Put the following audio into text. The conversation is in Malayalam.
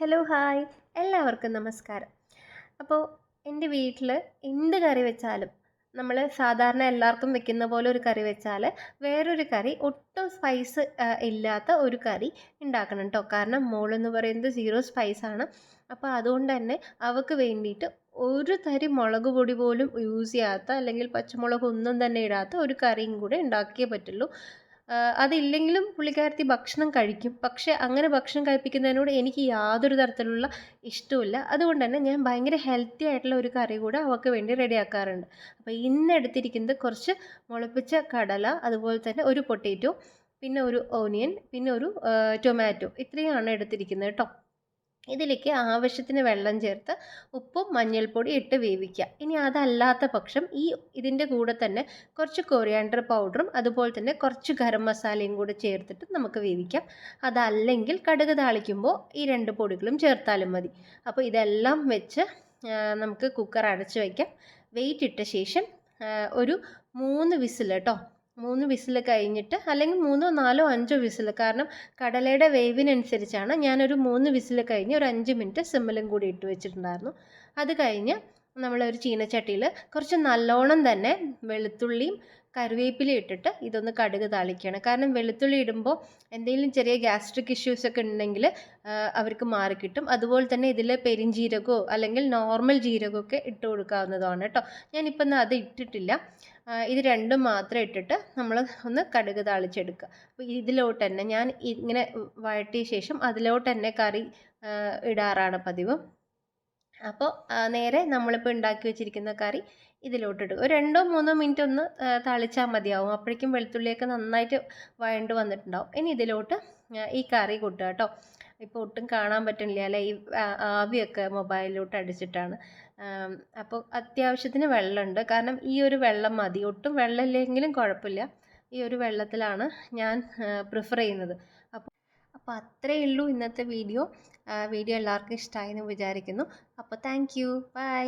ഹലോ ഹായ് എല്ലാവർക്കും നമസ്കാരം. അപ്പോൾ എൻ്റെ വീട്ടിൽ എന്ത് കറി വെച്ചാലും നമ്മൾ സാധാരണ എല്ലാവർക്കും വെക്കുന്ന പോലെ ഒരു കറി വെച്ചാൽ വേറൊരു കറി ഒട്ടും സ്പൈസ് ഇല്ലാത്ത ഒരു കറി ഉണ്ടാക്കണം കേട്ടോ. കാരണം മോളെന്ന് പറയുന്നത് സീറോ സ്പൈസാണ്. അപ്പോൾ അതുകൊണ്ട് തന്നെ അവൾക്ക് വേണ്ടിയിട്ട് ഒരു തരി മുളക് പൊടി പോലും യൂസ് ചെയ്യാത്ത അല്ലെങ്കിൽ പച്ചമുളക് ഒന്നും തന്നെ ഇടാത്ത ഒരു കറിയും കൂടെ ഉണ്ടാക്കിയേ പറ്റുള്ളൂ. അതില്ലെങ്കിലും പുള്ളിക്കാരത്തി ഭക്ഷണം കഴിക്കും. പക്ഷേ അങ്ങനെ ഭക്ഷണം കഴിപ്പിക്കുന്നതിനോട് എനിക്ക് യാതൊരു തരത്തിലുള്ള ഇഷ്ടവുമില്ല. അതുകൊണ്ട് തന്നെ ഞാൻ ഭയങ്കര ഹെൽത്തി ആയിട്ടുള്ള ഒരു കറി കൂടെ അവൾക്ക് വേണ്ടി റെഡിയാക്കാറുണ്ട്. അപ്പോൾ ഇന്ന് എടുത്തിരിക്കുന്നത് കുറച്ച് മുളപ്പിച്ച കടല, അതുപോലെ തന്നെ ഒരു പൊട്ടാറ്റോ, പിന്നെ ഒരു ഓനിയൻ, പിന്നെ ഒരു ടൊമാറ്റോ, ഇത്രയുമാണ് എടുത്തിരിക്കുന്നത് കേട്ടോ. ഇതിലേക്ക് ആവശ്യത്തിന് വെള്ളം ചേർത്ത് ഉപ്പും മഞ്ഞൾപ്പൊടി ഇട്ട് വേവിക്കുക. ഇനി അതല്ലാത്ത പക്ഷം ഇതിൻ്റെ കൂടെ തന്നെ കുറച്ച് കൊറിയാണ്ടർ പൗഡറും അതുപോലെ തന്നെ കുറച്ച് ഗരം മസാലയും കൂടെ ചേർത്തിട്ട് നമുക്ക് വേവിക്കാം. അതല്ലെങ്കിൽ കടുക് താളിക്കുമ്പോൾ ഈ രണ്ട് പൊടികളും ചേർത്താലും മതി. അപ്പോൾ ഇതെല്ലാം വെച്ച് നമുക്ക് കുക്കർ അടച്ച് വയ്ക്കാം. വെയിറ്റ് ഇട്ട ശേഷം ഒരു 3 വിസിൽ കേട്ടോ. 3 വിസിൽ കഴിഞ്ഞിട്ട്, അല്ലെങ്കിൽ 3, 4, 5 വിസിൽ, കാരണം കടലയുടെ വേവിനനുസരിച്ചാണ്. ഞാനൊരു 3 വിസിൽ കഴിഞ്ഞ് ഒരു 5 മിനിറ്റ് സിമ്മിലും കൂടി ഇട്ട് വെച്ചിട്ടുണ്ടായിരുന്നു. അത് കഴിഞ്ഞ് നമ്മളൊരു ചീനച്ചട്ടിയിൽ കുറച്ച് നല്ലോണം തന്നെ വെളുത്തുള്ളിയും കറിവേപ്പിലയും ഇട്ടിട്ട് ഇതൊന്ന് കടുക് താളിക്കുകയാണ്. കാരണം വെളുത്തുള്ളി ഇടുമ്പോൾ എന്തെങ്കിലും ചെറിയ ഗ്യാസ്ട്രിക് ഇഷ്യൂസൊക്കെ ഉണ്ടെങ്കിൽ അവർക്ക് മാറിക്കിട്ടും. അതുപോലെ തന്നെ ഇതിൽ പെരിഞ്ജീരകമോ അല്ലെങ്കിൽ നോർമൽ ജീരകമൊക്കെ ഇട്ട് കൊടുക്കാവുന്നതാണ് കേട്ടോ. ഞാനിപ്പം അത് ഇട്ടിട്ടില്ല. ഇത് രണ്ടും മാത്രം ഇട്ടിട്ട് നമ്മൾ ഒന്ന് കടുക് താളിച്ചെടുക്കുക. അപ്പോൾ ഇതിലോട്ട് തന്നെ ഞാൻ ഇങ്ങനെ വഴറ്റിയ ശേഷം അതിലോട്ട് തന്നെ കറി ഇടാറാണ് പതിവ്. അപ്പോൾ നേരെ നമ്മളിപ്പോൾ ഉണ്ടാക്കി വെച്ചിരിക്കുന്ന കറി ഇതിലോട്ടിടുക. ഒരു 2-3 മിനിറ്റ് ഒന്ന് തളിച്ചാൽ മതിയാവും. അപ്പോഴേക്കും വെളുത്തുള്ളിയൊക്കെ നന്നായിട്ട് വഴണ്ട് വന്നിട്ടുണ്ടാവും. ഇനി ഇതിലോട്ട് ഈ കറി കൂട്ടുക കേട്ടോ. ഇപ്പോൾ ഒട്ടും കാണാൻ പറ്റുന്നില്ല അല്ലേ, ഈ ആവിയൊക്കെ മൊബൈലിലോട്ട് അടിച്ചിട്ടാണ്. അപ്പോൾ അത്യാവശ്യത്തിന് വെള്ളമുണ്ട്. കാരണം ഈ ഒരു വെള്ളം മതി. ഒട്ടും വെള്ളമില്ലെങ്കിലും കുഴപ്പമില്ല. ഈ ഒരു വെള്ളത്തിലാണ് ഞാൻ പ്രിഫർ ചെയ്യുന്നത്. അപ്പോൾ അത്രയേ ഉള്ളൂ ഇന്നത്തെ വീഡിയോ. വീഡിയോ എല്ലാവർക്കും ഇഷ്ടമായി എന്ന് വിചാരിക്കുന്നു. അപ്പോൾ താങ്ക് യു, ബൈ.